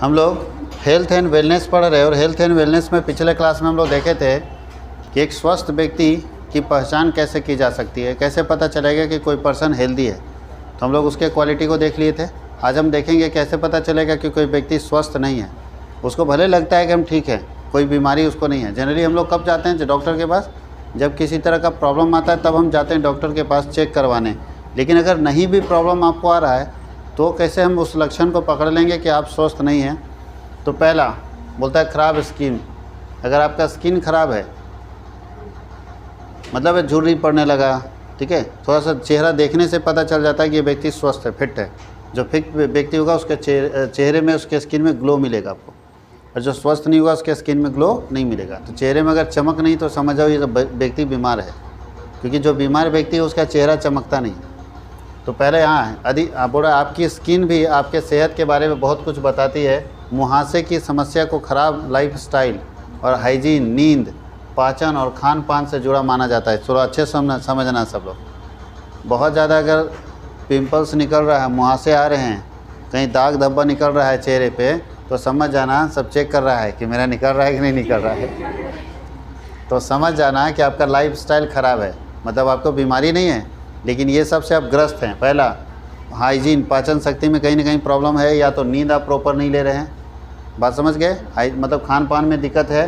हम लोग health and wellness पढ़ रहे हैं और हेल्थ एंड वेलनेस में पिछले क्लास में हम लोग देखे थे कि एक स्वस्थ व्यक्ति की पहचान कैसे की जा सकती है, कैसे पता चलेगा कि कोई पर्सन हेल्दी है। तो हम लोग उसके क्वालिटी को देख लिए थे। आज हम देखेंगे कैसे पता चलेगा कि कोई व्यक्ति स्वस्थ नहीं है। उसको भले लगता है कि हम ठीक है, कोई बीमारी उसको नहीं है। जनरली हम लोग कब जाते हैं डॉक्टर के पास? जब किसी तरह का प्रॉब्लम आता है तब हम जाते हैं डॉक्टर के पास चेक करवाने। लेकिन अगर नहीं भी प्रॉब्लम आपको आ रहा है तो कैसे हम उस लक्षण को पकड़ लेंगे कि आप स्वस्थ नहीं हैं? तो पहला बोलता है ख़राब स्किन। अगर आपका स्किन ख़राब है, मतलब झुर्री पड़ने लगा, ठीक है, थोड़ा सा चेहरा देखने से पता चल जाता है कि ये व्यक्ति स्वस्थ है, फिट है। जो फिट व्यक्ति होगा उसके चेहरे में, उसके स्किन में ग्लो मिलेगा आपको, और जो स्वस्थ नहीं होगा उसके स्किन में ग्लो नहीं मिलेगा। तो चेहरे में अगर चमक नहीं तो समझ जाओ ये व्यक्ति बीमार है, क्योंकि जो बीमार व्यक्ति है उसका चेहरा चमकता नहीं। तो पहले यहाँ है यदि आप बोल रहे आपकी स्किन भी आपके सेहत के बारे में बहुत कुछ बताती है। मुहासे की समस्या को ख़राब लाइफस्टाइल और हाइजीन, नींद, पाचन और खान पान से जुड़ा माना जाता है। थोड़ा अच्छे समझना सब लोग। बहुत ज़्यादा अगर पिंपल्स निकल रहा है, मुहासे आ रहे हैं, कहीं दाग धब्बा निकल रहा है चेहरे पे, तो समझ जाना सब चेक कर रहा है कि मेरा निकल रहा है कि नहीं निकल रहा है। तो समझ जाना कि आपका लाइफस्टाइल ख़राब है, मतलब आपको बीमारी नहीं है लेकिन ये सब से आप ग्रस्त हैं। पहला हाइजीन, पाचन शक्ति में कहीं ना कहीं प्रॉब्लम है, या तो नींद आप प्रॉपर नहीं ले रहे हैं। बात समझ गए? मतलब खान पान में दिक्कत है,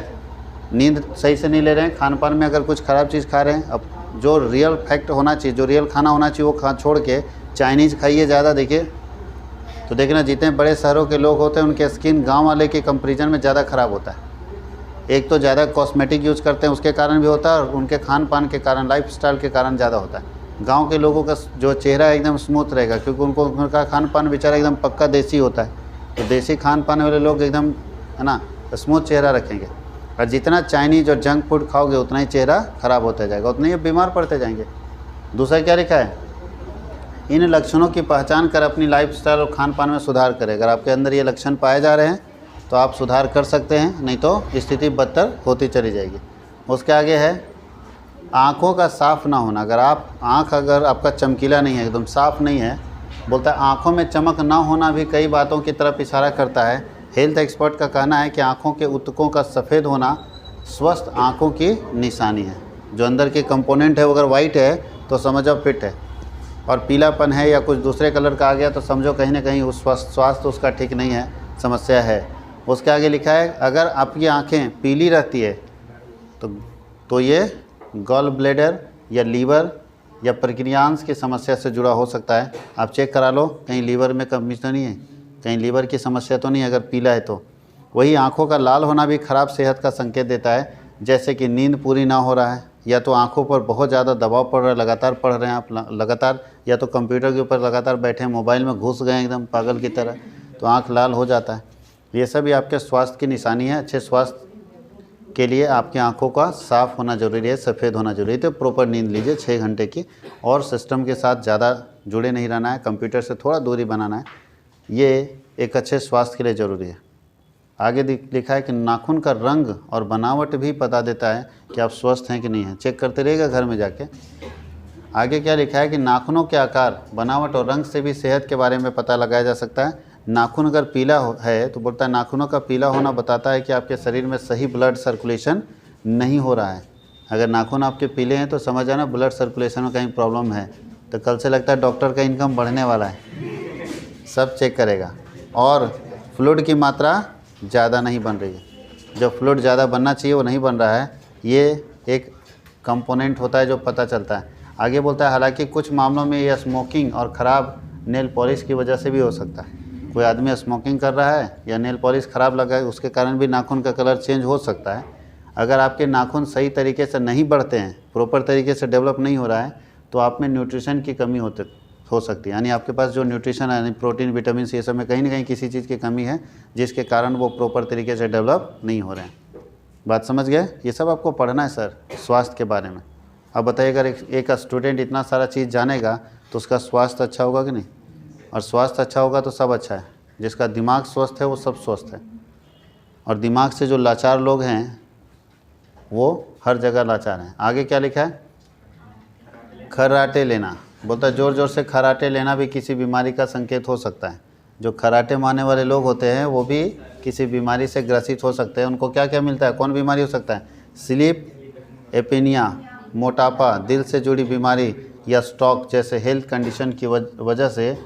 नींद सही से नहीं ले रहे हैं, खान पान में अगर कुछ ख़राब चीज़ खा रहे हैं। अब जो रियल फैक्ट होना चाहिए, जो रियल खाना होना चाहिए वो छोड़ के चाइनीज़ खाइए ज़्यादा। देखिए तो देखना जितने बड़े शहरों के लोग होते हैं उनके स्किन गांव वाले के कंपैरिजन में ज़्यादा ख़राब होता है। एक तो ज़्यादा कॉस्मेटिक यूज़ करते हैं उसके कारण भी होता है, और उनके खान पान के कारण, लाइफस्टाइल के कारण ज़्यादा होता है। गांव के लोगों का जो चेहरा एकदम स्मूथ रहेगा, क्योंकि उनका खान पान बेचारा एकदम पक्का देसी होता है। तो देसी खान पान वाले लोग एकदम, है ना, स्मूथ चेहरा रखेंगे। और जितना चाइनीज़ और जंक फूड खाओगे उतना ही चेहरा ख़राब होता जाएगा, उतने ही बीमार पड़ते जाएंगे। दूसरा क्या लिखा है? इन लक्षणों की पहचान कर अपनी लाइफस्टाइल और खान पान में सुधार करें। अगर आपके अंदर ये लक्षण पाए जा रहे हैं तो आप सुधार कर सकते हैं, नहीं तो स्थिति बदतर होती चली जाएगी। उसके आगे है आँखों का साफ़ ना होना। अगर अगर आपका चमकीला नहीं है, एकदम साफ़ नहीं है, बोलता है आँखों में चमक ना होना भी कई बातों की तरफ इशारा करता है। हेल्थ एक्सपर्ट का कहना है कि आँखों के ऊतकों का सफ़ेद होना स्वस्थ आँखों की निशानी है। जो अंदर के कंपोनेंट है वो अगर वाइट है तो समझो फिट है, और पीलापन है या कुछ दूसरे कलर का आ गया तो समझो कहीं ना कहीं उस स्वास्थ्य उसका ठीक नहीं है, समस्या है। उसके आगे लिखा है अगर आपकी आँखें पीली रहती है तो ये गॉल ब्लैडर या लीवर या प्रक्रियांश की समस्या से जुड़ा हो सकता है। आप चेक करा लो कहीं लीवर में कमी तो नहीं है, कहीं लीवर की समस्या तो नहीं है अगर पीला है तो। वही आँखों का लाल होना भी खराब सेहत का संकेत देता है, जैसे कि नींद पूरी ना हो रहा है, या तो आँखों पर बहुत ज़्यादा दबाव पड़ रहा है, लगातार पढ़ रहे हैं आप लगातार, या तो कंप्यूटर के ऊपर लगातार बैठे हैं, मोबाइल में घुस गए एकदम पागल की तरह, तो आँख लाल हो जाता है। ये सब भी आपके स्वास्थ्य की निशानी है। अच्छे स्वास्थ्य के लिए आपकी आंखों का साफ़ होना ज़रूरी है, सफ़ेद होना ज़रूरी है। तो प्रॉपर नींद लीजिए 6 घंटे की, और सिस्टम के साथ ज़्यादा जुड़े नहीं रहना है, कंप्यूटर से थोड़ा दूरी बनाना है। ये एक अच्छे स्वास्थ्य के लिए ज़रूरी है। आगे लिखा है कि नाखून का रंग और बनावट भी पता देता है कि आप स्वस्थ हैं कि नहीं हैं। चेक करते रहिएगा घर में जाके। आगे क्या लिखा है कि नाखूनों के आकार, बनावट और रंग से भी सेहत के बारे में पता लगाया जा सकता है। नाखून अगर पीला है तो बोलता है नाखूनों का पीला होना बताता है कि आपके शरीर में सही ब्लड सर्कुलेशन नहीं हो रहा है। अगर नाखून आपके पीले हैं तो समझ आना ब्लड सर्कुलेशन में कहीं प्रॉब्लम है। तो कल से लगता है डॉक्टर का इनकम बढ़ने वाला है, सब चेक करेगा। और फ्लूइड की मात्रा ज़्यादा नहीं बन रही है, जो फ्लूइड ज़्यादा बनना चाहिए वो नहीं बन रहा है। ये एक कंपोनेंट होता है जो पता चलता है। आगे बोलता है हालांकि कुछ मामलों में यह स्मोकिंग और ख़राब नेल पॉलिश की वजह से भी हो सकता है। कोई आदमी स्मोकिंग कर रहा है या नेल पॉलिश ख़राब लगा है, उसके कारण भी नाखून का कलर चेंज हो सकता है। अगर आपके नाखून सही तरीके से नहीं बढ़ते हैं, प्रॉपर तरीके से डेवलप नहीं हो रहा है, तो आप में न्यूट्रिशन की कमी हो सकती है। यानी आपके पास जो न्यूट्रिशन है, प्रोटीन, विटामिन, ये सब में कहीं ना कहीं किसी चीज़ की कमी है, जिसके कारण वो प्रॉपर तरीके से डेवलप नहीं हो रहे हैं। बात समझ गए? ये सब आपको पढ़ना है सर स्वास्थ्य के बारे में। अब बताइए अगर एक स्टूडेंट इतना सारा चीज़ जानेगा तो उसका स्वास्थ्य अच्छा होगा कि नहीं? और स्वास्थ्य अच्छा होगा तो सब अच्छा है। जिसका दिमाग स्वस्थ है वो सब स्वस्थ है, और दिमाग से जो लाचार लोग हैं वो हर जगह लाचार हैं। आगे क्या लिखा है? खर्राटे लेना। बोलता है ज़ोर ज़ोर से खर्राटे लेना भी किसी बीमारी का संकेत हो सकता है। जो खर्राटे मारने वाले लोग होते हैं वो भी किसी बीमारी से ग्रसित हो सकते हैं, उनको क्या क्या मिलता है, कौन बीमारी हो सकता है, स्लीप एपीनिया, मोटापा, दिल से जुड़ी बीमारी या स्ट्रोक जैसे हेल्थ कंडीशन की वजह से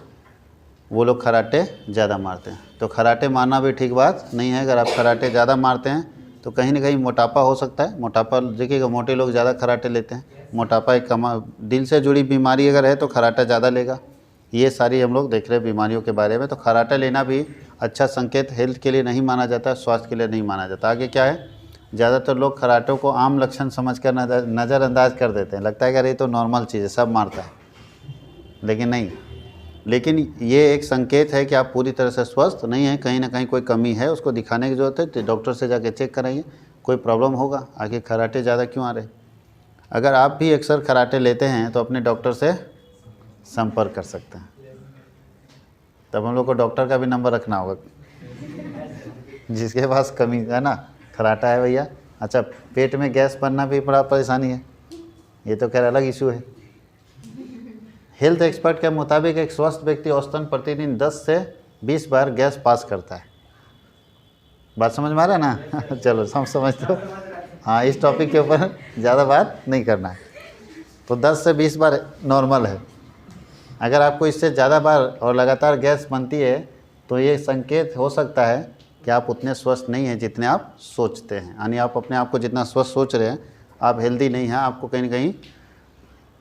वो लोग खराटे ज़्यादा मारते हैं। तो खराटे मारना भी ठीक बात नहीं है। अगर आप खराटे ज़्यादा मारते हैं तो कहीं ना कहीं मोटापा हो सकता है। मोटापा देखिएगा, मोटे लोग ज़्यादा खराटे लेते हैं। मोटापा एक दिल से जुड़ी बीमारी अगर है तो खराटा ज़्यादा लेगा। ये सारी हम लोग देख रहे हैं बीमारियों के बारे में। तो खराटा लेना भी अच्छा संकेत हेल्थ के लिए नहीं माना जाता, स्वास्थ्य के लिए नहीं माना जाता। आगे क्या है, ज़्यादातर लोग खराटों को आम लक्षण समझकर नज़रअंदाज कर देते हैं। लगता है कि अरे ये तो नॉर्मल चीज़ है, सब मारता है, लेकिन नहीं। लेकिन ये एक संकेत है कि आप पूरी तरह से स्वस्थ नहीं हैं, कहीं ना कहीं कोई कमी है, उसको दिखाने की ज़रूरत है। तो डॉक्टर से जाके चेक कराइए, कोई प्रॉब्लम होगा। आगे खराटे ज़्यादा क्यों आ रहे। अगर आप भी अक्सर खराटे लेते हैं तो अपने डॉक्टर से संपर्क कर सकते हैं। तब हम लोग को डॉक्टर का भी नंबर रखना होगा, जिसके पास कमी है ना, खराटा है भैया। अच्छा, पेट में गैस बनना भी बड़ा परेशानी है, ये तो खैर अलग इशू है। हेल्थ एक्सपर्ट के मुताबिक एक स्वस्थ व्यक्ति औसतन प्रतिदिन 10 से 20 बार गैस पास करता है। बात समझ में आ रहा है ना चलो सब समझ दो। हाँ, इस टॉपिक के ऊपर ज़्यादा बात नहीं करना है। तो 10 से 20 बार नॉर्मल है। अगर आपको इससे ज़्यादा बार और लगातार गैस बनती है तो ये संकेत हो सकता है कि आप उतने स्वस्थ नहीं हैं जितने आप सोचते हैं। यानी आप अपने आप को जितना स्वस्थ सोच रहे हैं, आप हेल्दी नहीं हैं। आपको कहीं ना कहीं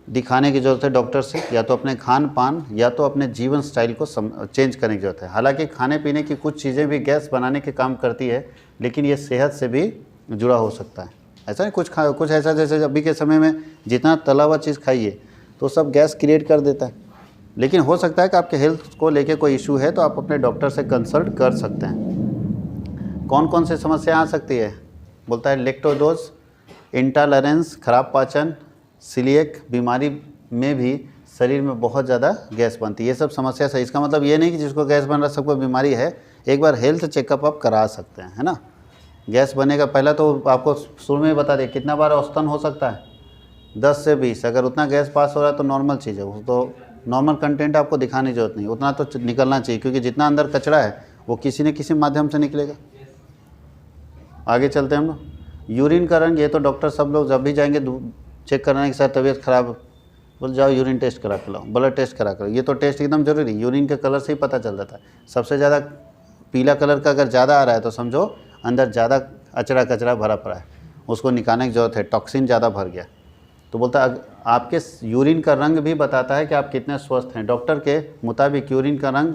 दिखाने की ज़रूरत है डॉक्टर से, या तो अपने खान पान या तो अपने जीवन स्टाइल को चेंज करने की ज़रूरत है। हालांकि खाने पीने की कुछ चीज़ें भी गैस बनाने के काम करती है, लेकिन ये सेहत से भी जुड़ा हो सकता है। ऐसा नहीं कुछ ऐसा, जैसे अभी के समय में जितना तला हुआ चीज़ खाइए तो सब गैस क्रिएट कर देता है। लेकिन हो सकता है कि आपके हेल्थ को लेके कोई इशू है, तो आप अपने डॉक्टर से कंसल्ट कर सकते हैं। कौन कौन सी समस्या आ सकती है, बोलता है लेक्टोडोज इंटॉलरेंस, खराब पाचन, सीलिएक बीमारी में भी शरीर में बहुत ज़्यादा गैस बनती है। ये सब समस्या से, इसका मतलब ये नहीं कि जिसको गैस बन रहा है सबको बीमारी है। एक बार हेल्थ चेकअप आप करा सकते हैं, है ना। गैस बनेगा, पहला तो आपको शुरू में बता दें कितना बार औसतन हो सकता है, 10 से 20। अगर उतना गैस पास हो रहा है तो नॉर्मल चीज़ है, वो तो नॉर्मल कंटेंट आपको दिखाने की जरूरत नहीं, उतना तो निकलना चाहिए, क्योंकि जितना अंदर कचरा है वो किसी न किसी माध्यम से निकलेगा। आगे चलते हैं हम लोग। यूरिन का रंग, ये तो डॉक्टर सब लोग जब भी जाएंगे चेक कराने के साथ तबीयत खराब बोल जाओ यूरिन टेस्ट करा के लाओ, ब्लड टेस्ट करा कर। ये तो टेस्ट एकदम जरूरी, यूरिन के कलर से ही पता चल जाता है। सबसे ज़्यादा पीला कलर का अगर ज़्यादा आ रहा है तो समझो अंदर ज़्यादा अचड़ा कचरा भरा पड़ा है, उसको निकालने की ज़रूरत है, टॉक्सिन ज़्यादा भर गया। तो बोलता है आपके यूरिन का रंग भी बताता है कि आप कितने स्वस्थ हैं। डॉक्टर के मुताबिक यूरिन का रंग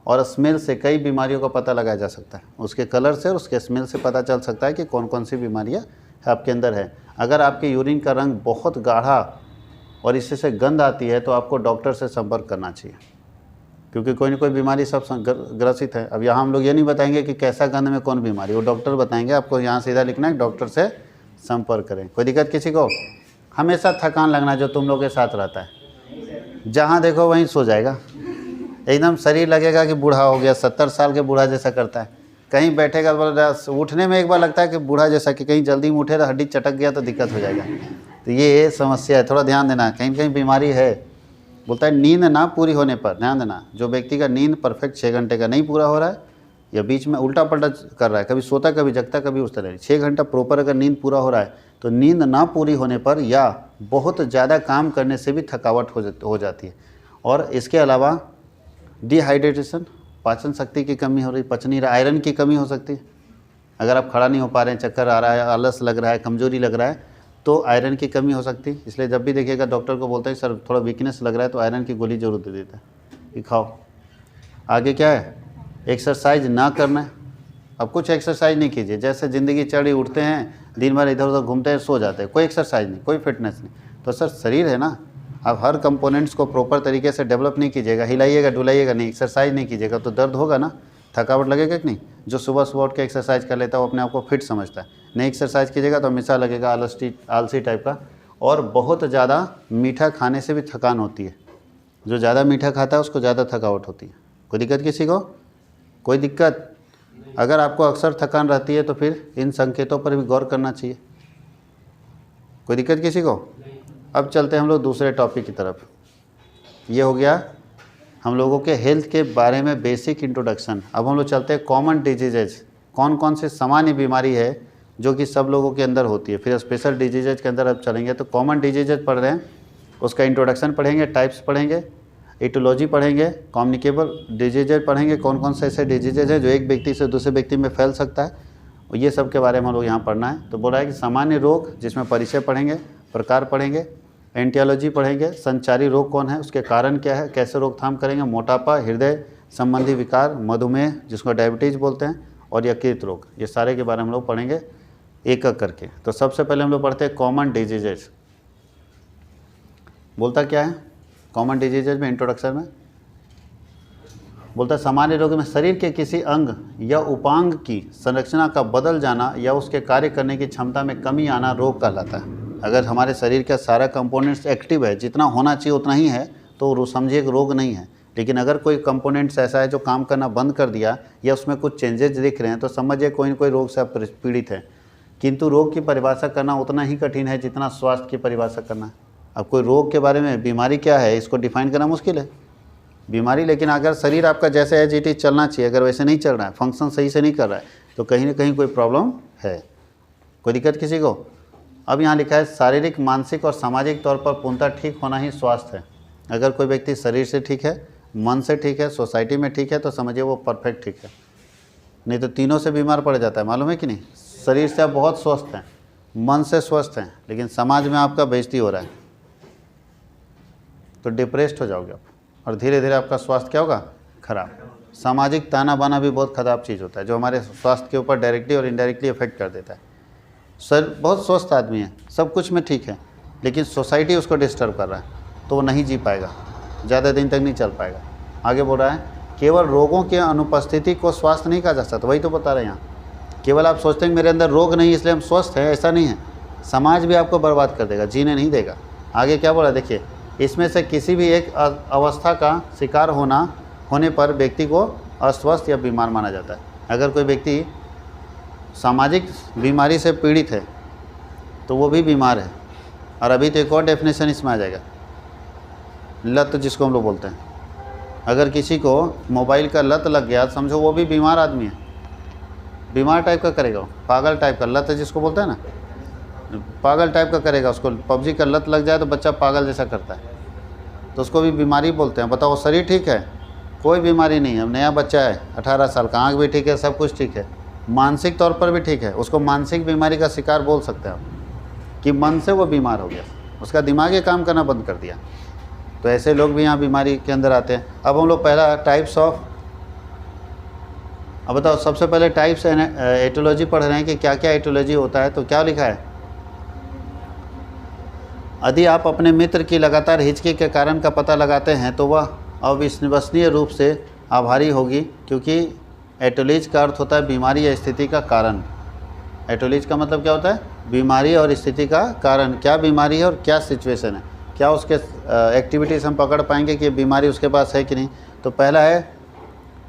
और स्मेल से कई बीमारियों का पता लगाया जा सकता है। उसके कलर से और उसके स्मेल से पता चल सकता है कि कौन कौन सी बीमारियाँ आपके अंदर है। अगर आपके यूरिन का रंग बहुत गाढ़ा और इससे से गंध आती है तो आपको डॉक्टर से संपर्क करना चाहिए, क्योंकि कोई ना कोई बीमारी सब ग्रसित है। अब यहाँ हम लोग ये नहीं बताएंगे कि कैसा गंध में कौन बीमारी, वो डॉक्टर बताएंगे आपको। यहाँ सीधा लिखना है डॉक्टर से संपर्क करें। कोई दिक्कत किसी को, हमेशा थकान लगना जो तुम लोग के साथ रहता है, जहाँ देखो वहीं सो जाएगा, एकदम शरीर लगेगा कि बूढ़ा हो गया, 70 साल के बूढ़ा जैसा करता है। कहीं बैठेगा उठने में एक बार लगता है कि बूढ़ा जैसा, कि कहीं जल्दी में उठे तो हड्डी चटक गया तो दिक्कत हो जाएगा। तो ये समस्या है, थोड़ा ध्यान देना, कहीं कहीं बीमारी है। बोलता है नींद ना पूरी होने पर, ध्यान देना, जो व्यक्ति का नींद परफेक्ट 6 घंटे का नहीं पूरा हो रहा है या बीच में उल्टा पल्टा कर रहा है, कभी सोता कभी जगता कभी उस तरह, 6 घंटा प्रॉपर अगर नींद पूरा हो रहा है तो नींद ना पूरी होने पर या बहुत ज़्यादा काम करने से भी थकावट हो जाती है। और इसके अलावा डिहाइड्रेशन, पाचन शक्ति की कमी हो रही, पच नहीं रहा, आयरन की कमी हो सकती है। अगर आप खड़ा नहीं हो पा रहे हैं, चक्कर आ रहा है, आलस लग रहा है, कमजोरी लग रहा है, तो आयरन की कमी हो सकती है। इसलिए जब भी देखिएगा डॉक्टर को बोलते हैं सर थोड़ा वीकनेस लग रहा है, तो आयरन की गोली जरूर दे देता है कि खाओ। आगे क्या है, एक्सरसाइज ना करना है। अब कुछ एक्सरसाइज नहीं कीजिए, जैसे ज़िंदगी चढ़ी उठते हैं, दिन भर इधर उधर घूमते हैं, सो जाते हैं, कोई एक्सरसाइज नहीं, कोई फिटनेस नहीं। तो सर शरीर है ना, आप हर कंपोनेंट्स को प्रॉपर तरीके से डेवलप नहीं कीजिएगा, हिलाइएगा डुलाइएगा नहीं, एक्सरसाइज नहीं कीजिएगा तो दर्द होगा ना, थकावट लगेगा कि नहीं। जो सुबह सुबह उठ के एक्सरसाइज कर लेता है वो अपने आप को फिट समझता है, नहीं एक्सरसाइज कीजिएगा तो हमेशा लगेगा आलसी टाइप का। और बहुत ज़्यादा मीठा खाने से भी थकान होती है, जो ज़्यादा मीठा खाता है उसको ज़्यादा थकावट होती है। कोई दिक्कत किसी को, कोई दिक्कत? अगर आपको अक्सर थकान रहती है तो फिर इन संकेतों पर भी गौर करना चाहिए। कोई दिक्कत किसी को? अब चलते हैं हम लोग दूसरे टॉपिक की तरफ। ये हो गया हम लोगों के हेल्थ के बारे में बेसिक इंट्रोडक्शन। अब हम लोग चलते हैं कॉमन डिजीजेज, कौन कौन सी सामान्य बीमारी है जो कि सब लोगों के अंदर होती है। फिर स्पेशल डिजीजेज के अंदर अब चलेंगे, तो कॉमन डिजीजेज पढ़ रहे हैं, उसका इंट्रोडक्शन पढ़ेंगे, टाइप्स पढ़ेंगे, एटियोलॉजी पढ़ेंगे, कम्युनिकेबल डिजीजेज पढ़ेंगे, कौन कौन से ऐसे डिजीजेज है जो एक व्यक्ति से दूसरे व्यक्ति में फैल सकता है, और ये सब के बारे में हम लोग यहाँ पढ़ना है। तो बोला है कि सामान्य रोग, जिसमें परिचय पढ़ेंगे, प्रकार पढ़ेंगे, एंटियोलॉजी पढ़ेंगे, संचारी रोग कौन है, उसके कारण क्या है, कैसे रोकथाम करेंगे, मोटापा, हृदय संबंधी विकार, मधुमेह जिसको डायबिटीज़ बोलते हैं, और यकृत रोग, ये सारे के बारे में हम लोग पढ़ेंगे एक एक करके। तो सबसे पहले हम लोग पढ़ते हैं कॉमन डिजीजेज। बोलता क्या है कॉमन डिजीजेज में, इंट्रोडक्शन में बोलता है सामान्य रोग में शरीर के किसी अंग या उपांग की संरचना का बदल जाना या उसके कार्य करने की क्षमता में कमी आना रोग कहलाता है। अगर हमारे शरीर का सारा कंपोनेंट्स एक्टिव है, जितना होना चाहिए उतना ही है, तो समझिए एक रोग नहीं है। लेकिन अगर कोई कंपोनेंट्स ऐसा है जो काम करना बंद कर दिया या उसमें कुछ चेंजेस दिख रहे हैं, तो समझिए कोई न कोई रोग से आप पीड़ित है। किंतु रोग की परिभाषा करना उतना ही कठिन है जितना स्वास्थ्य की परिभाषा करना है। अब कोई रोग के बारे में, बीमारी क्या है, इसको डिफाइन करना मुश्किल है बीमारी। लेकिन अगर शरीर आपका जैसे एज इट इज चलना चाहिए, अगर वैसे नहीं चल रहा है, फंक्शन सही से नहीं कर रहा है, तो कहीं ना कहीं कोई प्रॉब्लम है। कोई दिक्कत किसी को? अब यहाँ लिखा है शारीरिक, मानसिक और सामाजिक तौर पर पूर्णतः ठीक होना ही स्वास्थ्य है। अगर कोई व्यक्ति शरीर से ठीक है, मन से ठीक है, सोसाइटी में ठीक है, तो समझिए वो परफेक्ट ठीक है। नहीं तो तीनों से बीमार पड़ जाता है, मालूम है कि नहीं। शरीर से आप बहुत स्वस्थ हैं, मन से स्वस्थ हैं, लेकिन समाज में आपका बेइज्जती हो रहा है, तो डिप्रेस्ड हो जाओगे आप, और धीरे धीरे आपका स्वास्थ्य क्या होगा, खराब। सामाजिक ताना बाना भी बहुत ख़राब चीज़ होता है, जो हमारे स्वास्थ्य के ऊपर डायरेक्टली और इनडायरेक्टली इफेक्ट कर देता है। सर बहुत स्वस्थ आदमी है, सब कुछ में ठीक है, लेकिन सोसाइटी उसको डिस्टर्ब कर रहा है, तो वो नहीं जी पाएगा, ज़्यादा दिन तक नहीं चल पाएगा। आगे बोल रहा है केवल रोगों की अनुपस्थिति को स्वास्थ्य नहीं कहा जा सकता। वही तो बता रहे हैं यहाँ। केवल आप सोचते हैं कि मेरे अंदर रोग नहीं इसलिए हम स्वस्थ हैं, ऐसा नहीं है। समाज भी आपको बर्बाद कर देगा, जीने नहीं देगा। आगे क्या बोला देखिए, इसमें से किसी भी एक अवस्था का शिकार होने पर व्यक्ति को अस्वस्थ या बीमार माना जाता है। अगर कोई व्यक्ति सामाजिक बीमारी से पीड़ित है तो वो भी बीमार है। और अभी तो एक और डेफिनेशन इसमें आ जाएगा, लत जिसको हम लोग बोलते हैं। अगर किसी को मोबाइल का लत लग गया, समझो वो भी बीमार आदमी है, बीमार टाइप का करेगा, पागल टाइप का। लत जिसको बोलते हैं ना, पागल टाइप का करेगा। उसको पबजी का लत लग जाए तो बच्चा पागल जैसा करता है, तो उसको भी बीमारी बोलते हैं। बताओ, शरीर ठीक है, कोई बीमारी नहीं है, अब नया बच्चा है 18 साल का, आँख भी ठीक है, सब कुछ ठीक है, मानसिक तौर पर भी ठीक है, उसको मानसिक बीमारी का शिकार बोल सकते हैं आप, कि मन से वो बीमार हो गया, उसका दिमाग ही काम करना बंद कर दिया। तो ऐसे लोग भी यहाँ बीमारी के अंदर आते हैं। अब हम लोग पहला टाइप्स ऑफ, अब बताओ सबसे पहले टाइप्स एटियोलॉजी पढ़ रहे हैं कि क्या क्या एटियोलॉजी होता है। तो क्या लिखा है, यदि आप अपने मित्र की लगातार हिचकी के कारण का पता लगाते हैं तो वह अविश्वसनीय रूप से आभारी होगी, क्योंकि एटियोलॉजी का अर्थ होता है बीमारी या स्थिति का कारण। एटियोलॉजी का मतलब क्या होता है, बीमारी और स्थिति का कारण। क्या बीमारी है और क्या सिचुएशन है, क्या उसके एक्टिविटीज़ हम पकड़ पाएंगे कि बीमारी उसके पास है कि नहीं। तो पहला है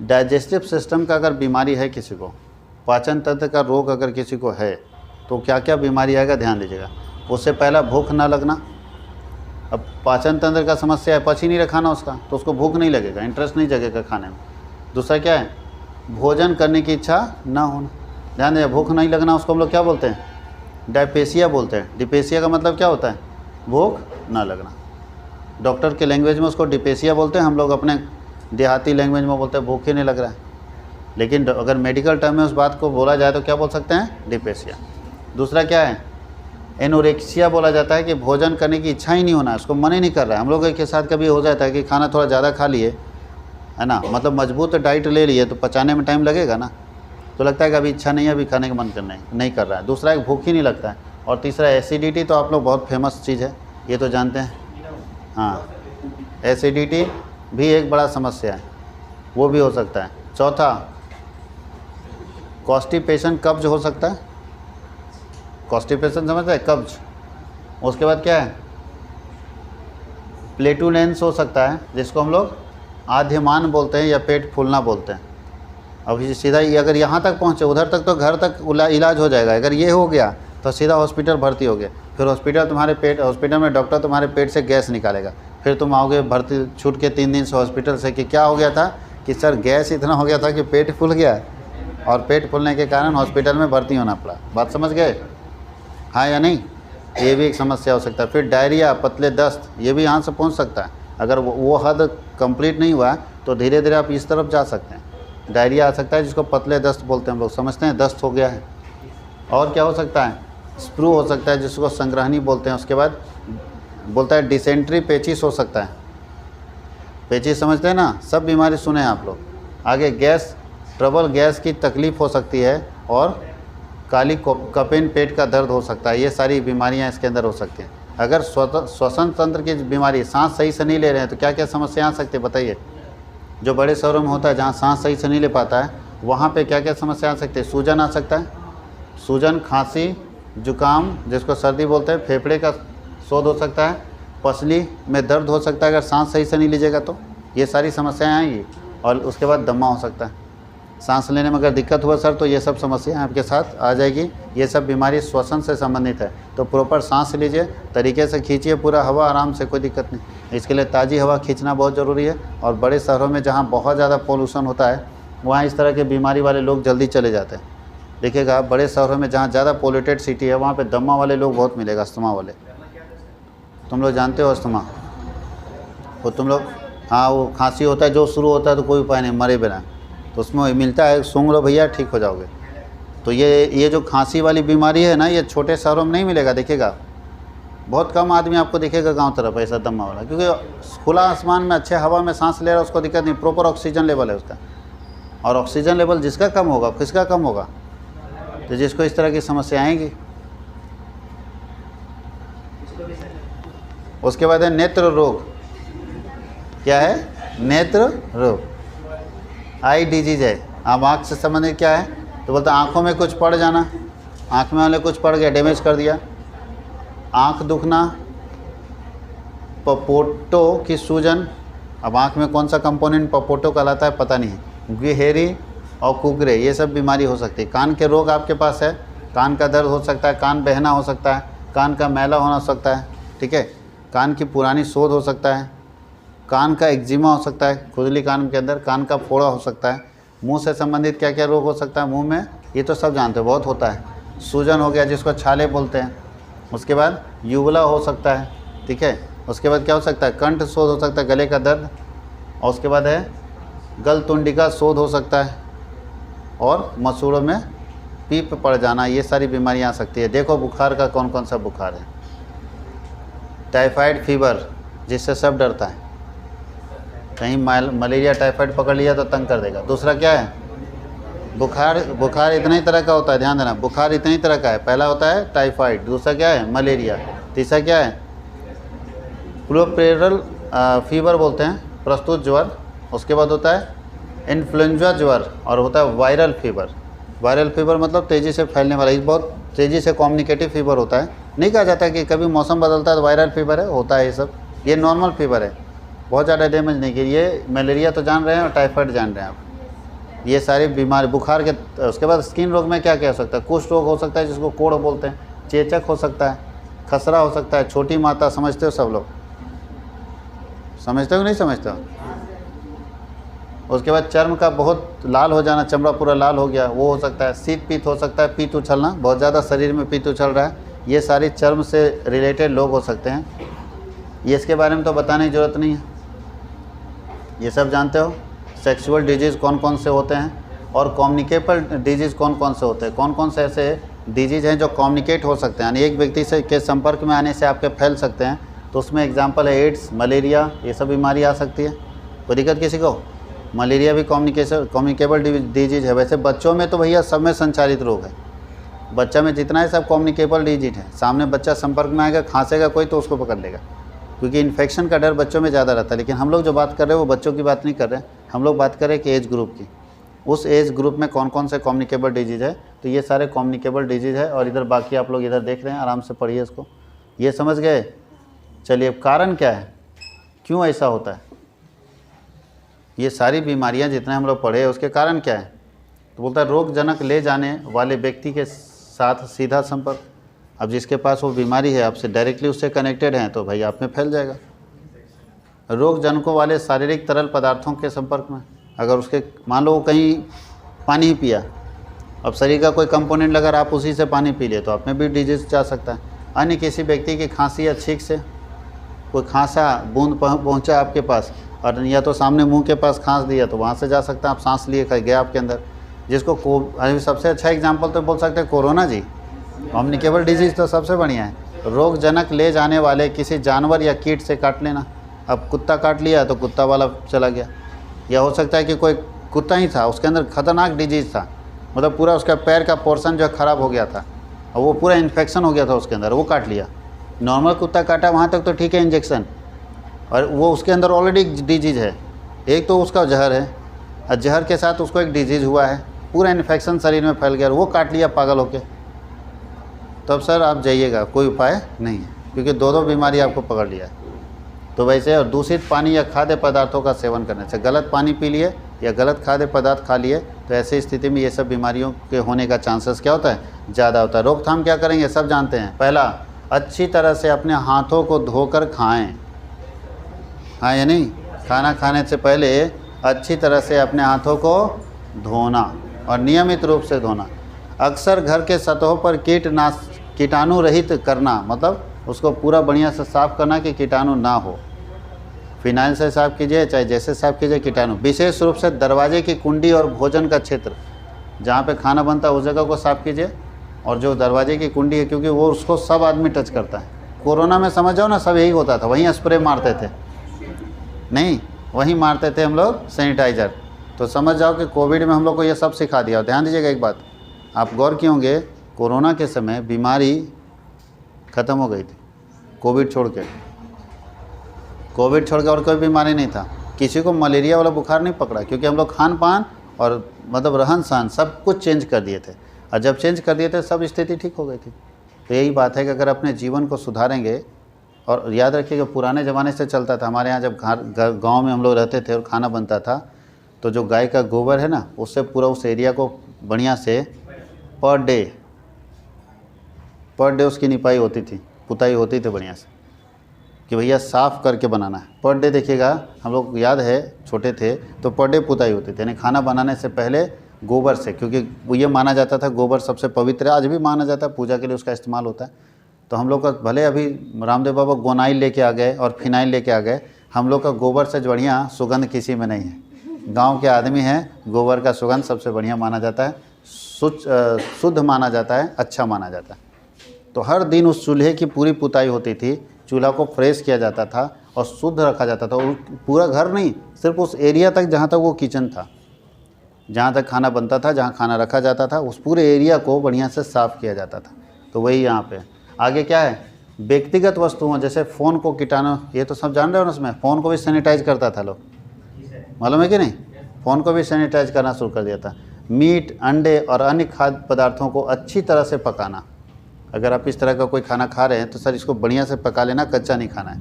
डाइजेस्टिव सिस्टम का अगर बीमारी है किसी को, पाचन तंत्र का रोग अगर किसी को है, तो क्या क्या बीमारी आएगा ध्यान दीजिएगा। उससे पहला भूख ना लगना। अब पाचन तंत्र का समस्या है, पच ही नहीं रखाना उसका, तो उसको भूख नहीं लगेगा, इंटरेस्ट नहीं जगेगा खाने में। दूसरा क्या है, भोजन करने की इच्छा ना होना। ध्यान दीजिए, भूख नहीं लगना उसको हम लोग क्या बोलते हैं, डायपेसिया बोलते हैं। डिपेसिया का मतलब क्या होता है, भूख ना लगना। डॉक्टर के लैंग्वेज में उसको डिपेसिया बोलते हैं, हम लोग अपने देहाती लैंग्वेज में बोलते हैं भूख ही नहीं लग रहा है। लेकिन अगर मेडिकल टर्म में उस बात को बोला जाए तो क्या बोल सकते हैं, डिपेसिया। दूसरा क्या है, एनोरेक्सिया बोला जाता है कि भोजन करने की इच्छा ही नहीं होना, उसको मन ही नहीं कर रहा है। हम लोगों के साथ कभी हो जाता है कि खाना थोड़ा ज़्यादा खा लिए, है ना, मतलब मजबूत डाइट ले लिए, तो पचाने में टाइम लगेगा ना, तो लगता है कि अभी इच्छा नहीं है, अभी खाने का मन करना नहीं कर रहा है। दूसरा एक भूख ही नहीं लगता है। और तीसरा एसिडिटी, तो आप लोग बहुत फेमस चीज़ है, ये तो जानते हैं। हाँ, एसिडिटी भी एक बड़ा समस्या है, वो भी हो सकता है। चौथा कॉन्स्टिपेशन, कब्ज हो सकता है। कॉन्स्टिपेशन समझते हैं, कब्ज। उसके बाद क्या है, प्लेटुलेंस हो सकता है, जिसको हम लोग आद्यमान बोलते हैं या पेट फूलना बोलते हैं। अब सीधा ये अगर यहाँ तक पहुँचे, उधर तक तो घर तक इलाज हो जाएगा। अगर ये हो गया तो सीधा हॉस्पिटल भर्ती हो गए, फिर हॉस्पिटल में डॉक्टर तुम्हारे पेट से गैस निकालेगा, फिर तुम आओगे भर्ती छूट के 3 दिन से हॉस्पिटल से कि क्या हो गया था, कि सर गैस इतना हो गया था कि पेट फूल गया। और पेट फूलने के कारण हॉस्पिटल में भर्ती होना पड़ा। बात समझ गए? हाँ या नहीं? ये भी एक समस्या हो सकता है। फिर डायरिया, पतले दस्त, ये भी यहाँ से पहुँच सकता है। अगर वो हद कंप्लीट नहीं हुआ तो धीरे धीरे आप इस तरफ जा सकते हैं। डायरिया आ सकता है जिसको पतले दस्त बोलते हैं हम लोग, समझते हैं, दस्त हो गया है। और क्या हो सकता है? स्प्रू हो सकता है जिसको संग्रहणी बोलते हैं। उसके बाद बोलता है डिसेंट्री, पेचिस हो सकता है। पेचिस समझते हैं ना? सब बीमारी सुने हैं आप लोग। आगे गैस ट्रबल, गैस की तकलीफ़ हो सकती है। और काली कपेन, पेट का दर्द हो सकता है। ये सारी बीमारियां इसके अंदर हो सकती हैं। अगर श्वसन तंत्र की बीमारी, सांस सही से नहीं ले रहे हैं तो क्या क्या समस्या आ सकती है बताइए? जो बड़े शहरों में होता है जहाँ सांस सही से नहीं ले पाता है, वहाँ पे क्या क्या समस्या आ सकती है? सूजन आ सकता है, सूजन, खांसी, जुकाम जिसको सर्दी बोलते हैं, फेफड़े का शोध हो सकता है, पसली में दर्द हो सकता है अगर सांस सही से नहीं लीजिएगा तो। ये सारी समस्याएं आएंगी। और उसके बाद दमा हो सकता है। सांस लेने में अगर दिक्कत हुआ सर तो ये सब समस्याएं आपके साथ आ जाएगी। ये सब बीमारी श्वसन से संबंधित है। तो प्रॉपर सांस लीजिए, तरीके से खींचिए पूरा हवा आराम से, कोई दिक्कत नहीं। इसके लिए ताज़ी हवा खींचना बहुत ज़रूरी है। और बड़े शहरों में जहाँ बहुत ज़्यादा पोल्यूशन होता है वहाँ इस तरह के बीमारी वाले लोग जल्दी चले जाते हैं। देखिएगा बड़े शहरों में जहाँ ज़्यादा पोल्यूटेड सिटी है वहाँ पर दमा वाले लोग बहुत मिलेगा, अस्थमा वाले। तुम लोग जानते हो अस्थमा? वो तुम लोग, हाँ, वो खांसी होता है जो शुरू होता है तो कोई उपाय नहीं, मरे बिना, तो उसमें मिलता है, सूंघ लो भैया ठीक हो जाओगे। तो ये जो खांसी वाली बीमारी है ना, ये छोटे शहरों में नहीं मिलेगा। देखिएगा बहुत कम आदमी आपको दिखेगा गांव तरफ ऐसा दमा वाला, क्योंकि खुला आसमान में अच्छे हवा में सांस ले रहा है, उसको दिक्कत नहीं, प्रॉपर ऑक्सीजन लेवल है उसका। और ऑक्सीजन लेवल जिसका कम होगा, किसका कम होगा? तो जिसको इस तरह की समस्या आएंगी। उसके बाद है नेत्र रोग। क्या है? नेत्र रोग, आई डिजीज है। अब आँख से संबंधित क्या है? तो बोलते हैं आँखों में कुछ पड़ जाना, आँख में वाले कुछ पड़ गया, डैमेज कर दिया। आँख दुखना, पपोटो की सूजन। अब आँख में कौन सा कंपोनेंट पपोटो कहलाता है पता नहीं। गुहेरी और कुगरे, ये सब बीमारी हो सकती है। कान के रोग आपके पास है, कान का दर्द हो सकता है, कान बहना हो सकता है, कान का मैला होना हो सकता है, ठीक है, कान की पुरानी शोध हो सकता है, कान का एक्जिमा हो सकता है, खुजली कान के अंदर, कान का फोड़ा हो सकता है। मुंह से संबंधित क्या क्या रोग हो सकता है मुंह में? ये तो सब जानते हो, बहुत होता है। सूजन हो गया जिसको छाले बोलते हैं। उसके बाद युवला हो सकता है, ठीक है। उसके बाद क्या हो सकता है? कंठ शोध हो सकता है, गले का दर्द। और उसके बाद है गलतुंडिका शोध हो सकता है। और मसूड़ों में पीप पड़ जाना, ये सारी बीमारियाँ आ सकती है। देखो बुखार का कौन कौन सा बुखार है। टाइफाइड फीवर, जिससे सब डरता है, कहीं मलेरिया टाइफाइड पकड़ लिया तो तंग कर देगा। दूसरा क्या है? बुखार इतने ही तरह का होता है, ध्यान देना, बुखार इतने ही तरह का है। पहला होता है टाइफाइड, दूसरा क्या है? मलेरिया, तीसरा क्या है? पुलोपेरल फीवर बोलते हैं, प्रस्तुत ज्वर। उसके बाद होता है इन्फ्लुएंजा ज्वर, और होता है वायरल फीवर। वायरल फीवर मतलब तेज़ी से फैलने वाला, बहुत तेज़ी से कम्युनिकेटिव फीवर होता है। नहीं कहा जाता कि कभी मौसम बदलता है तो वायरल फीवर है, होता है ये सब। ये नॉर्मल फीवर है, बहुत ज़्यादा डैमेज नहीं किया। ये मलेरिया तो जान रहे हैं और टाइफाइड जान रहे हैं आप। ये सारी बीमारी बुखार के। उसके बाद स्किन रोग में क्या क्या हो सकता है? कुष्ठ रोग हो सकता है जिसको कोढ़ बोलते हैं, चेचक हो सकता है, खसरा हो सकता है, छोटी माता, समझते हो सब लोग? समझते हो नहीं समझते हो? उसके बाद चर्म का बहुत लाल हो जाना, चमड़ा पूरा लाल हो गया, वो हो सकता है। शीत पीत हो सकता है, पीत उछलना, बहुत ज़्यादा शरीर में पीत उछल रहा है, ये सारी चर्म से रिलेटेड लोग हो सकते हैं। ये इसके बारे में तो बताने की ज़रूरत नहीं है, ये सब जानते हो। सेक्सुअल डिजीज़ कौन कौन से होते हैं, और कम्युनिकेबल डिजीज़ कौन कौन से होते हैं। कौन कौन से ऐसे डिजीज़ हैं जो कम्युनिकेट हो सकते हैं, यानी एक व्यक्ति से के संपर्क में आने से आपके फैल सकते हैं। तो उसमें एग्जांपल है एड्स, मलेरिया, ये सब बीमारी आ सकती है। कोई दिक्कत किसी को? मलेरिया भी कम्युनिकेबल डिजीज़ है। वैसे बच्चों में तो भैया सब में संचारित रोग है, बच्चा में जितना है सब कम्युनिकेबल डिजीज है। सामने बच्चा संपर्क में आएगा, खांसेगा कोई तो उसको पकड़ लेगा, क्योंकि इन्फेक्शन का डर बच्चों में ज़्यादा रहता है। लेकिन हम लोग जो बात कर रहे हैं वो बच्चों की बात नहीं कर रहे हैं, हम लोग बात कर रहे हैं कि एज ग्रुप की। उस एज ग्रुप में कौन कौन से कम्युनिकेबल डिजीज़ है, तो ये सारे कम्युनिकेबल डिजीज़ है। और इधर बाकी आप लोग इधर देख रहे हैं, आराम से पढ़िए इसको। ये समझ गए? चलिए, अब कारण क्या है, क्यों ऐसा होता है? ये सारी बीमारियां जितने हम लोग पढ़े उसके कारण क्या है? तो बोलता है रोगजनक ले जाने वाले व्यक्ति के साथ सीधा संपर्क। अब जिसके पास वो बीमारी है, आपसे डायरेक्टली उससे कनेक्टेड हैं, तो भाई आप में फैल जाएगा। रोगजनकों वाले शारीरिक तरल पदार्थों के संपर्क में, अगर उसके मान लो कहीं पानी ही पिया अब शरीर का कोई कंपोनेंट अगर आप उसी से पानी पी लिए तो आप में भी डिजीज जा सकता है। अन्य किसी व्यक्ति की खांसी या छींक से कोई खांसा बूंद पहुंचा आपके पास और या तो सामने मुंह के पास खांस दिया तो वहाँ से जा सकता है, आप सांस लिए गया आपके अंदर, जिसको अभी सबसे अच्छा एग्जाम्पल तो बोल सकते हैं कोरोना जी। कम्युनिकेबल डिजीज़ तो सबसे बढ़िया है। रोगजनक ले जाने वाले किसी जानवर या कीट से काट लेना। अब कुत्ता काट लिया तो कुत्ता वाला चला गया, या हो सकता है कि कोई कुत्ता ही था उसके अंदर खतरनाक डिजीज़ था, मतलब पूरा उसका पैर का पोर्शन जो ख़राब हो गया था और वो पूरा इन्फेक्शन हो गया था उसके अंदर, वो काट लिया। नॉर्मल कुत्ता काटा वहाँ तक तो ठीक है इंजेक्शन, और वो उसके अंदर ऑलरेडी डिजीज़ है, एक तो उसका जहर है और जहर के साथ उसको एक डिजीज़ हुआ है, पूरा इन्फेक्शन शरीर में फैल गया और वो काट लिया पागल होके। तब सर आप जाइएगा, कोई उपाय नहीं है, क्योंकि दो बीमारी आपको पकड़ लिया है। तो वैसे और दूषित पानी या खाद्य पदार्थों का सेवन करने से, गलत पानी पी लिए या गलत खाद्य पदार्थ खा लिए तो ऐसी स्थिति में ये सब बीमारियों के होने का चांसेस क्या होता है, ज़्यादा होता है। रोकथाम क्या करेंगे सब जानते हैं। पहला, अच्छी तरह से अपने हाथों को धोकर खाएं। हाँ या नहीं, खाना खाने से पहले अच्छी तरह से अपने हाथों को धोना और नियमित रूप से धोना। अक्सर घर के सतहों पर कीटाणु रहित करना, मतलब उसको पूरा बढ़िया से साफ़ करना कि कीटाणु ना हो। फिनाइल से साफ़ कीजिए, चाहे जैसे साफ़ कीजिए कीटाणु। विशेष रूप से दरवाजे की कुंडी और भोजन का क्षेत्र जहाँ पे खाना बनता है उस जगह को साफ़ कीजिए, और जो दरवाजे की कुंडी है क्योंकि वो उसको सब आदमी टच करता है। कोरोना में समझ जाओ ना, सब यही होता था, वहीं स्प्रे मारते थे, नहीं वहीं मारते थे हम लोग सैनिटाइज़र। तो समझ जाओ कि कोविड में हम लोग को ये सब सिखा दिया। और ध्यान दीजिएगा एक बात, आप गौर किए होंगे कोरोना के समय बीमारी ख़त्म हो गई थी। कोविड छोड़ के और कोई बीमारी नहीं था। किसी को मलेरिया वाला बुखार नहीं पकड़ा, क्योंकि हम लोग खान पान और मतलब रहन सहन सब कुछ चेंज कर दिए थे, और जब चेंज कर दिए थे सब स्थिति ठीक हो गई थी। तो यही बात है कि अगर अपने जीवन को सुधारेंगे, और याद रखिएगा पुराने ज़माने से चलता था, हमारे यहाँ जब गाँव में हम लोग रहते थे और खाना बनता था तो जो गाय का गोबर है ना, उससे पूरा उस एरिया को बढ़िया से पर डे उसकी निपाई होती थी, पुताई होती थी बढ़िया से, कि भैया साफ़ करके बनाना है। पर डे देखिएगा, हम लोग याद है छोटे थे तो पर डे पुताई होती थी, यानी खाना बनाने से पहले गोबर से, क्योंकि वो ये माना जाता था गोबर सबसे पवित्र है, आज भी माना जाता है, पूजा के लिए उसका इस्तेमाल होता है। तो हम लोग का भले अभी रामदेव बाबा गोनाइल लेके आ गए और फिनाइल लेके आ गए, हम लोग का गोबर से बढ़िया सुगंध किसी में नहीं है। गाँव के आदमी हैं, गोबर का सुगंध सबसे बढ़िया माना जाता है, शुद्ध माना जाता है, अच्छा माना जाता है। तो हर दिन उस चूल्हे की पूरी पुताई होती थी, चूल्हा को फ्रेश किया जाता था और शुद्ध रखा जाता था। और पूरा घर नहीं, सिर्फ उस एरिया तक जहाँ तक वो किचन था, जहाँ तक खाना बनता था, जहाँ खाना रखा जाता था, उस पूरे एरिया को बढ़िया से साफ़ किया जाता था। तो वही यहाँ पे आगे क्या है, व्यक्तिगत वस्तुओं जैसे फ़ोन को कीटाणु, ये तो सब जान रहे हो ना, उसमें फ़ोन को भी सैनिटाइज करता था लोग, मालूम है कि नहीं, फ़ोन को भी सैनिटाइज करना शुरू कर दिया था। मीट, अंडे और अन्य खाद्य पदार्थों को अच्छी तरह से पकाना। अगर आप इस तरह का कोई खाना खा रहे हैं तो सर इसको बढ़िया से पका लेना, कच्चा नहीं खाना है।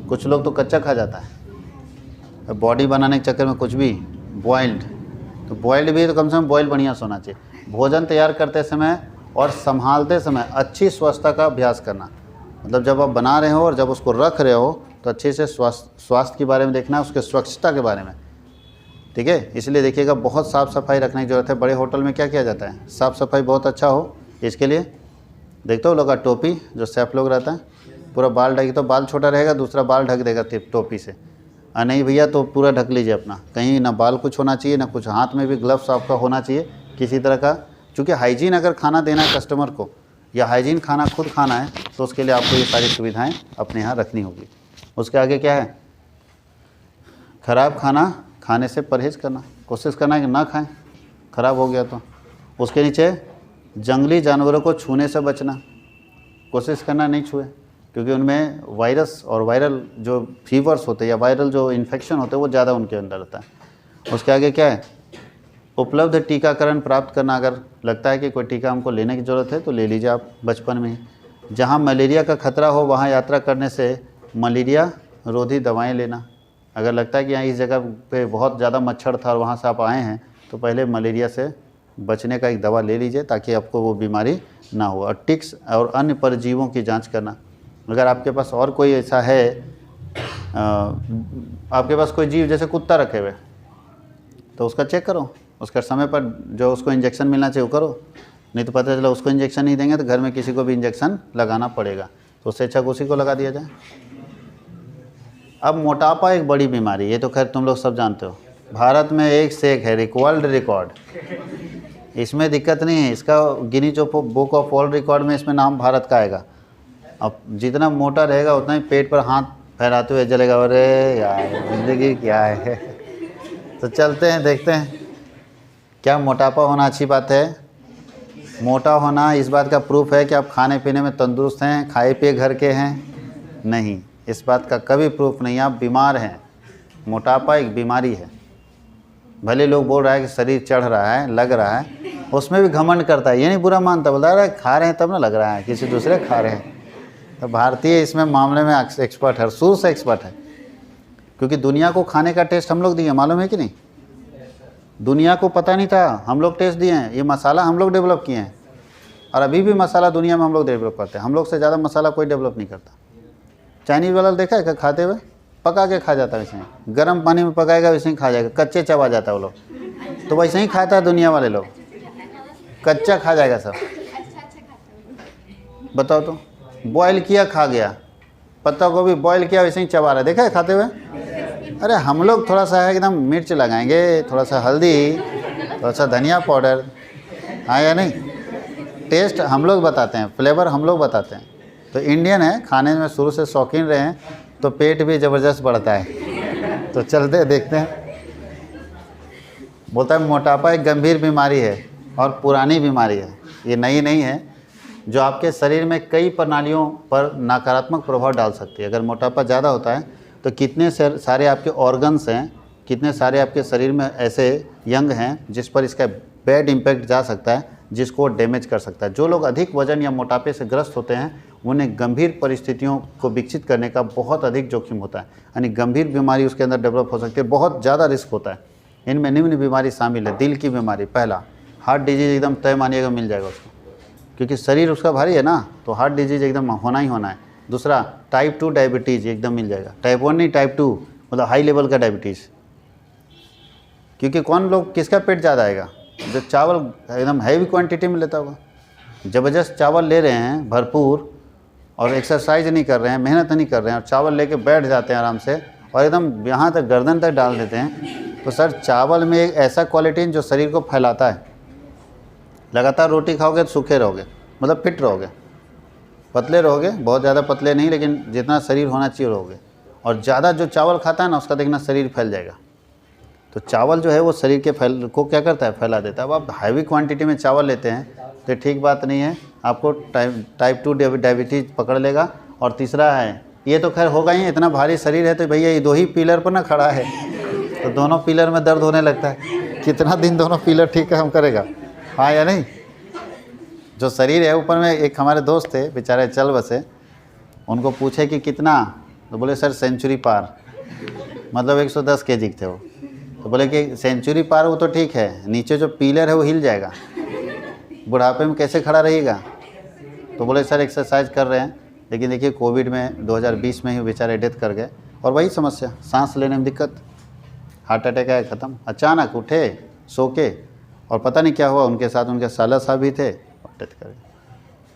कुछ लोग तो कच्चा खा जाता है, बॉडी बनाने के चक्कर में कुछ भी बॉइल्ड, तो बॉइल्ड भी तो कम से कम बॉइल बढ़िया से होना चाहिए। भोजन तैयार करते समय और संभालते समय अच्छी स्वच्छता का अभ्यास करना, मतलब जब आप बना रहे हो और जब उसको रख रहे हो तो अच्छे से स्वास्थ्य के बारे में देखना, उसके स्वच्छता के बारे में, ठीक है। इसलिए देखिएगा बहुत साफ़ सफाई रखने की ज़रूरत है। बड़े होटल में क्या किया जाता है, साफ़ सफाई बहुत अच्छा हो, इसके लिए देखते हो लोग का टोपी, जो शेफ लोग रहता है पूरा बाल ढक, तो बाल छोटा रहेगा, दूसरा बाल ढक देगा टोपी से, और नहीं भैया तो पूरा ढक लीजिए अपना, कहीं ना बाल कुछ होना चाहिए ना कुछ, हाथ में भी ग्लव्स आपका होना चाहिए किसी तरह का, क्योंकि हाइजीन अगर खाना देना है कस्टमर को या हाइजीन खाना खुद खाना है तो उसके लिए आपको ये सारी सुविधाएँ अपने यहाँ रखनी होगी। उसके आगे क्या है, ख़राब खाना खाने से परहेज़ करना, कोशिश करना है कि ना खाएं, ख़राब हो गया तो। उसके नीचे जंगली जानवरों को छूने से बचना, कोशिश करना नहीं छुए, क्योंकि उनमें वायरस और वायरल जो फीवर्स होते हैं या वायरल जो इन्फेक्शन होते हैं वो ज़्यादा उनके अंदर रहता है। उसके आगे क्या है, उपलब्ध टीकाकरण प्राप्त करना। अगर लगता है कि कोई टीका हमको लेने की ज़रूरत है तो ले लीजिए आप बचपन में ही। जहाँ मलेरिया का खतरा हो वहाँ यात्रा करने से मलेरिया रोधी दवाएँ लेना। अगर लगता है कि यहाँ इस जगह पे बहुत ज़्यादा मच्छर था और वहाँ से आप आए हैं तो पहले मलेरिया से बचने का एक दवा ले लीजिए ताकि आपको वो बीमारी ना हो। और टिक्स और अन्य परजीवों की जांच करना। अगर आपके पास और कोई ऐसा है, आपके पास कोई जीव जैसे कुत्ता रखे हुए तो उसका चेक करो, उसका समय पर जो उसको इंजेक्शन मिलना चाहिए वो करो, नहीं तो पता चला उसको इंजेक्शन नहीं देंगे तो घर में किसी को भी इंजेक्शन लगाना पड़ेगा, तो उससे अच्छा उसी को लगा दिया जाए। अब मोटापा एक बड़ी बीमारी, ये तो खैर तुम लोग सब जानते हो, भारत में एक से एक है, वर्ल्ड रिकॉर्ड, इसमें दिक्कत नहीं है। इसका Guinness book of world record में इसमें नाम भारत का आएगा। अब जितना मोटा रहेगा उतना ही पेट पर हाथ फैलाते हुए चलेगा, अरे यार ज़िंदगी क्या है। तो चलते हैं देखते हैं, क्या मोटापा होना अच्छी बात है? मोटा होना इस बात का प्रूफ है कि आप खाने पीने में तंदुरुस्त हैं, खाए पिए घर के हैं? नहीं, इस बात का कभी प्रूफ नहीं, आप बीमार हैं। मोटापा एक बीमारी है। भले लोग बोल रहा है कि शरीर चढ़ रहा है, लग रहा है, उसमें भी घमंड करता है, ये नहीं बुरा मानता, बोलता है खा रहे हैं तब ना लग रहा है, किसी दूसरे खा रहे हैं। तो भारतीय इसमें मामले में एक्सपर्ट है, शुरू से एक्सपर्ट है, क्योंकि दुनिया को खाने का टेस्ट हम लोग दिए, मालूम है कि नहीं? दुनिया को पता नहीं था, हम लोग टेस्ट दिए हैं, ये मसाला हम लोग डेवलप किए हैं, और अभी भी मसाला दुनिया में हम लोग डेवलप करते हैं। हम लोग से ज़्यादा मसाला कोई डेवलप नहीं करता। चाइनीज़ वाला देखा है क्या खाते हुए? पका के खा जाता है वैसे ही, गर्म पानी में पकाएगा वैसे ही खा जाएगा, कच्चे चबा जाता है वो लोग, तो वैसे ही खाता है दुनिया वाले लोग, कच्चा खा जाएगा सब। बताओ तो, बॉयल किया खा गया, पत्ता गोभी बॉयल किया वैसे ही चबा रहा है, देखा है खाते हुए? अरे हम लोग थोड़ा सा है एकदम मिर्च लगाएंगे, थोड़ा सा हल्दी, थोड़ा सा धनिया पाउडर, हाँ या नहीं? टेस्ट हम लोग बताते हैं, फ्लेवर हम लोग बताते हैं। तो इंडियन है, खाने में शुरू से शौकीन रहे हैं, तो पेट भी ज़बरदस्त बढ़ता है। तो चलते देखते हैं। बोलता है मोटापा एक गंभीर बीमारी है और पुरानी बीमारी है, ये नई नहीं है, जो आपके शरीर में कई प्रणालियों पर नकारात्मक प्रभाव डाल सकती है। अगर मोटापा ज़्यादा होता है तो कितने सारे आपके ऑर्गन्स हैं, कितने सारे आपके शरीर में ऐसे यंग हैं जिस पर इसका बैड इम्पैक्ट जा सकता है, जिसको डैमेज कर सकता है। जो लोग अधिक वजन या मोटापे से ग्रस्त होते हैं उन्हें गंभीर परिस्थितियों को विकसित करने का बहुत अधिक जोखिम होता है, यानी गंभीर बीमारी उसके अंदर डेवलप हो सकती है, बहुत ज़्यादा रिस्क होता है। इनमें निम्न बीमारी शामिल है। दिल की बीमारी, पहला हार्ट डिजीज़ एकदम तय मानिएगा मिल जाएगा उसको, क्योंकि शरीर उसका भारी है ना, तो हार्ट डिजीज़ एकदम होना ही होना है। दूसरा टाइप 2 डायबिटीज़ एकदम मिल जाएगा, टाइप 1 नहीं टाइप 2, मतलब हाई लेवल का डायबिटीज़। क्योंकि कौन लोग किसका पेट ज़्यादा आएगा? जो चावल एकदम हैवी क्वांटिटी में लेता होगा, ज़बरदस्त चावल ले रहे हैं भरपूर, और एक्सरसाइज नहीं कर रहे हैं, मेहनत नहीं कर रहे हैं, और चावल लेके बैठ जाते हैं आराम से और एकदम यहाँ तक गर्दन तक डाल देते हैं। तो सर चावल में एक ऐसा क्वालिटीन जो शरीर को फैलाता है। लगातार रोटी खाओगे तो सूखे रहोगे, मतलब फिट रहोगे, पतले रहोगे, बहुत ज़्यादा पतले नहीं, लेकिन जितना शरीर होना चाहिए रहोगे। और ज़्यादा जो चावल खाता है ना, उसका देखना शरीर फैल जाएगा। तो चावल जो है वो शरीर के को क्या करता है? फैला देता है। अब आप हैवी क्वांटिटी में चावल लेते हैं तो ठीक बात नहीं है, आपको टाइप 2 डायबिटीज़ पकड़ लेगा। और तीसरा है, ये तो खैर होगा ही, इतना भारी शरीर है तो भैया ये 2 ही पिलर पर ना खड़ा है, तो दोनों पिलर में दर्द होने लगता है। कितना दिन दोनों पिलर ठीक काम करेगा, हाँ या नहीं? जो शरीर है ऊपर में, एक हमारे दोस्त थे बेचारे चल बसे, उनको पूछे कि कितना, तो बोले सर सेंचुरी पार, मतलब 110 kg थे वो। तो बोले कि सेंचुरी पार वो तो ठीक है, नीचे जो पिलर है वो हिल जाएगा, बुढ़ापे में कैसे खड़ा रहिएगा? तो बोले सर एक्सरसाइज कर रहे हैं, लेकिन देखिए कोविड में 2020 में ही बेचारे डेथ कर गए। और वही समस्या, सांस लेने में दिक्कत, हार्ट अटैक आया, ख़त्म। अचानक उठे सो के, और पता नहीं क्या हुआ उनके साथ, उनके साला साहब भी थे और डेथ कर गए।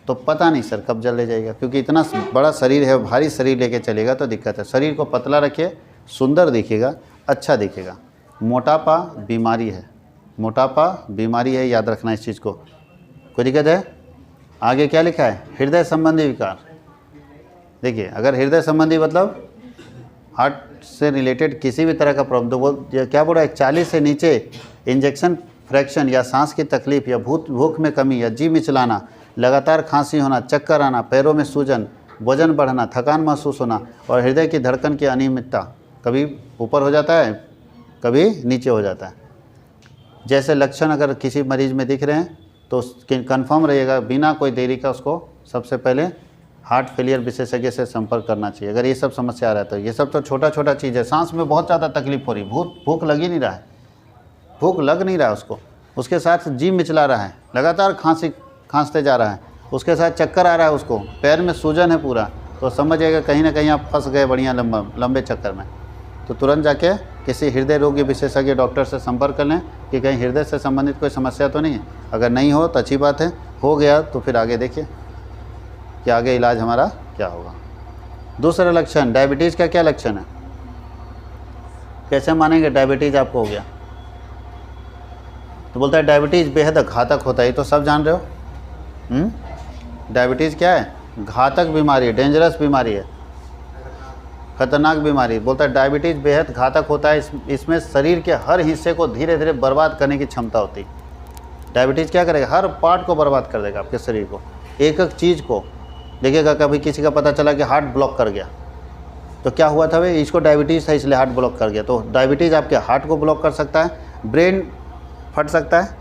तो पता नहीं सर कब जल ले जाएगा, क्योंकि इतना बड़ा शरीर है, भारी शरीर लेके चलेगा तो दिक्कत है। शरीर को पतला रखिए, सुंदर दिखेगा, अच्छा दिखेगा। मोटापा बीमारी है, मोटापा बीमारी है, याद रखना इस चीज़ को। कोई दिक्कत है? आगे क्या लिखा है? हृदय संबंधी विकार। देखिए अगर हृदय संबंधी मतलब हार्ट से रिलेटेड किसी भी तरह का प्रॉब्लम, तो वो क्या बोल रहा है, 40 से नीचे इंजेक्शन फ्रैक्शन या सांस की तकलीफ या भूख में कमी या जी मिचलाना, लगातार खांसी होना, चक्कर आना, पैरों में सूजन, वजन बढ़ना, थकान महसूस होना और हृदय की धड़कन की अनियमितता, कभी ऊपर हो जाता है कभी नीचे हो जाता है, जैसे लक्षण अगर किसी मरीज में दिख रहे हैं तो कंफर्म रहिएगा, बिना कोई देरी का उसको सबसे पहले हार्ट फेलियर विशेषज्ञ से संपर्क करना चाहिए। अगर ये सब समस्या आ रहा है तो, ये सब तो छोटा छोटा चीज़ है। सांस में बहुत ज़्यादा तकलीफ हो रही, भूख लग ही नहीं रहा है, भूख लग नहीं रहा है उसको, उसके साथ जी मिचला रहा है, लगातार खांसते जा रहा है, उसके साथ चक्कर आ रहा है, उसको पैर में सूजन है पूरा, तो समझिएगा कहीं ना कहीं आप फंस गए बढ़िया लंबे चक्कर में। तो तुरंत जाके किसी हृदय रोग विशेषज्ञ डॉक्टर से संपर्क कर लें कि कहीं हृदय से संबंधित कोई समस्या तो नहीं है। अगर नहीं हो तो अच्छी बात है, हो गया तो फिर आगे देखिए कि आगे इलाज हमारा क्या होगा। दूसरा लक्षण, डायबिटीज़ का क्या लक्षण है, कैसे मानेंगे डायबिटीज़ आपको हो गया? तो बोलता है डायबिटीज़ बेहद घातक होता है, ये तो सब जान रहे हो। डायबिटीज़ क्या है? घातक बीमारी है, डेंजरस बीमारी है, खतरनाक बीमारी। बोलता है डायबिटीज़ बेहद घातक होता है, इसमें शरीर के हर हिस्से को धीरे धीरे बर्बाद करने की क्षमता होती है। डायबिटीज़ क्या करेगा? हर पार्ट को बर्बाद कर देगा आपके शरीर को, एक एक चीज़ को। देखिएगा कभी किसी का पता चला कि हार्ट ब्लॉक कर गया, तो क्या हुआ था भाई? इसको डायबिटीज़ था इसलिए हार्ट ब्लॉक कर गया। तो डायबिटीज़ आपके हार्ट को ब्लॉक कर सकता है, ब्रेन फट सकता है,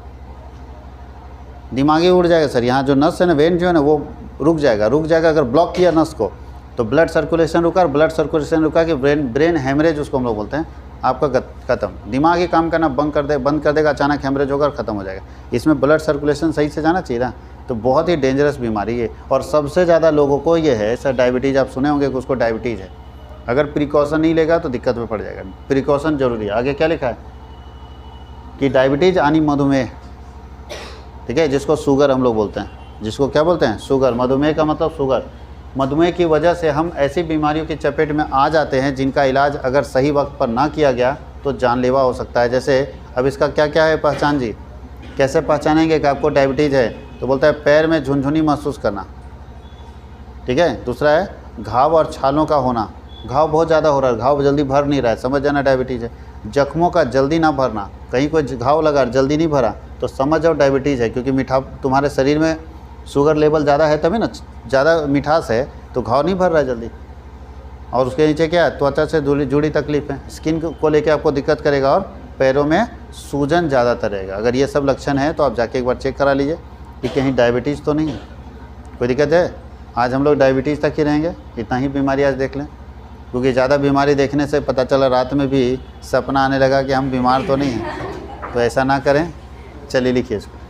दिमागी उड़ जाएगा सर, यहाँ जो नस है ना, वेन जो है ना वो रुक जाएगा अगर ब्लॉक किया नस को तो ब्लड सर्कुलेशन रुका, और ब्लड सर्कुलेशन रुका कि ब्रेन हेमरेज उसको हम लोग बोलते हैं, आपका खत्म। दिमाग ही काम करना बंद कर देगा, अचानक हेमरेज होगा और ख़त्म हो जाएगा। इसमें ब्लड सर्कुलेशन सही से जाना चाहिए ना, तो बहुत ही डेंजरस बीमारी है। और सबसे ज़्यादा लोगों को ये है सर डायबिटीज़, आप सुने होंगे कि उसको डायबिटीज़ है, अगर प्रिकॉशन नहीं लेगा तो दिक्कत में पड़ जाएगा। प्रिकॉशन जरूरी है। आगे क्या लिखा है कि डायबिटीज़ यानी मधुमेह, ठीक है, जिसको शुगर हम लोग बोलते हैं, जिसको क्या बोलते हैं? शुगर। मधुमेह का मतलब शुगर। मधुमेह की वजह से हम ऐसी बीमारियों की चपेट में आ जाते हैं जिनका इलाज अगर सही वक्त पर ना किया गया तो जानलेवा हो सकता है। जैसे अब इसका क्या क्या है पहचान जी, कैसे पहचानेंगे कि आपको डायबिटीज़ है? तो बोलता है पैर में झुनझुनी महसूस करना, ठीक है। दूसरा है घाव और छालों का होना, घाव बहुत ज़्यादा हो रहा है, घाव जल्दी भर नहीं रहा है, समझ जाना डायबिटीज़ है। जख्मों का जल्दी ना भरना, कहीं कोई घाव लगा जल्दी नहीं भरा तो समझ जाओ डायबिटीज़ है, क्योंकि मीठा तुम्हारे शरीर में शुगर लेवल ज़्यादा है तभी ना, ज़्यादा मिठास है तो घाव नहीं भर रहा है जल्दी। और उसके नीचे क्या है? त्वचा से जुड़ी तकलीफ है, स्किन को लेकर आपको दिक्कत करेगा, और पैरों में सूजन ज़्यादातर रहेगा। अगर ये सब लक्षण है तो आप जाके एक बार चेक करा लीजिए कि कहीं डायबिटीज़ तो नहीं है, कोई दिक्कत है। आज हम लोग डायबिटीज़ तक ही रहेंगे, इतना ही बीमारी आज देख लें, क्योंकि ज़्यादा बीमारी देखने से पता चला रात में भी सपना आने लगा कि हम बीमार तो नहीं हैं। तो ऐसा ना करें, चलिए लिखिए इसको।